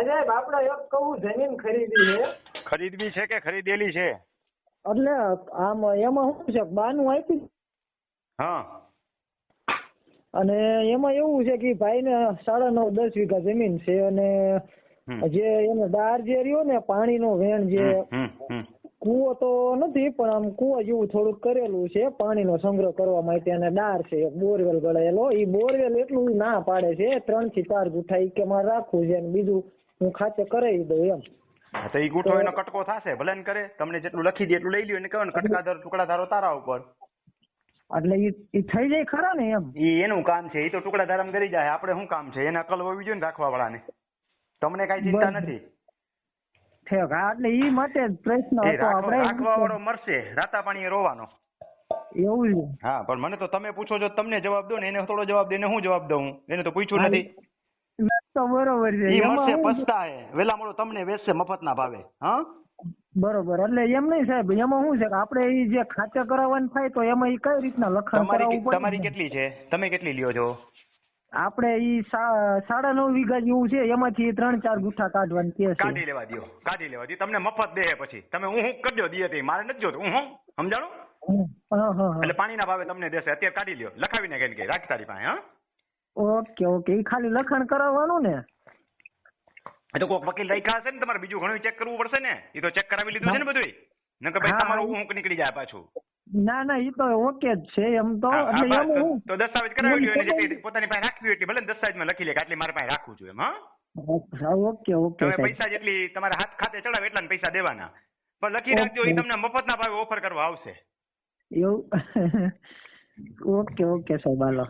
સાહેબ આપણે એક કહું જમીન ખરીદી છે. ખરીદવી છે કે ખરીદેલી છે? એટલે આમ એમાં શું છે બાનું આપી હા. અને એમાં એવું છે કે ભાઈને 9.5-10 વીઘા જમીન છે અને જે એનો દાર જે રહ્યો ને પાણીનો વેણ જે કૂવો તો નથી પણ આમ કૂવા જેવું થોડુંક કરેલું છે પાણીનો સંગ્રહ કરવા માટે અને દાર છે બોરવેલ ગળાયેલો. એ બોરવેલ એટલું ના પાડે છે 3 થી 4 ગુઠા કે મારે રાખવું છે અને બીજું હું ખાતે કરાવી દઉં એમ. તો એ ગુઠો એનો કટકો થશે ભલે ને કરે. તમને જેટલું લખી દે એટલું લઈ લ્યો ને કહો ને કટકાદર ટુકડા ધારો તારા ઉપર. એટલે એ થઈ જાય ખરા ને એમ? એ એનું કામ છે. એ તો ટુકડા ધારામાં કરી જાય. આપણે શું કામ છે? એને અકલ હોવી જોઈએ ને રાખવા વાળાને. તમને કઈ ચિંતા નથી. એટલે ઈ માટે પ્રશ્ન હતો આપણે. રાખવા વાળો મરશે રાતા પાણીએ રોવાનો. એવું છે? હા પણ મને તો તમે પૂછો છો તમને જવાબ દો ને એને થોડો જવાબ દે ને હું જવાબ દઉં? એને તો પૂછ્યું નથી. તો બરોબર છે. ઈ મરશે પસ્તાય વેલા મોડો તમને વેચશે મફતના ભાવે. હા બરોબર. એટલે એમ નહીં સાહેબ એમાં શું છે કે આપણે ઈ જે ખાતે કરાવવાનું થાય તો એમાં ઈ કઈ રીતના લખાણ કરાવવું પડે? તમારી કેટલી છે? તમે કેટલી લ્યો છો? આપણે ઈ 9.5 વીઘા જેવું છે એમાંથી 3-4 ગુઠા કાઢવાની કે છે. કાઢી લેવા દો. તમને મફત દે પછી તમે હું કરજો દે મારે નથી જોતું. હું સમજાણો? એટલે પાણીના ભાવે તમને દેશે. અત્યારે કાઢી લ્યો લખાવીને કઈ રાખ તારી પાસે. હા ઓકે ઓકે. ઈ ખાલી લખાણ કરાવવાનું ને? તો કોઈક વકીલ રાખ્યા હશે ને તમારે બીજું ઘણું ચેક કરવું પડશે ને. એ તો ચેક કરાવી લીધું છે ને બધું. નકર ભાઈ તમારું ઊંઘ નીકળી જાય પાછું. ના ઈ તો ઓકે જ છે એમ તો. તો દસ્તાવેજ કરાવી લ્યો. એને જેટલી પોતાની પાસે રાખવી એટલી ભલે દસ્તાવેજમાં લખી લે કે આટલી મારી પાસે રાખવું જોઈએ એમ. હા ઓકે ઓકે. તમે પૈસા જેટલી તમારા હાથ ખાતે ચડાવે એટલા પૈસા દેવાના. પણ લખી રાખજો એ તમને મફતના ભાવે ઓફર કરવા આવશે. એવું ઓકે ઓકે સાહેબ હાલો.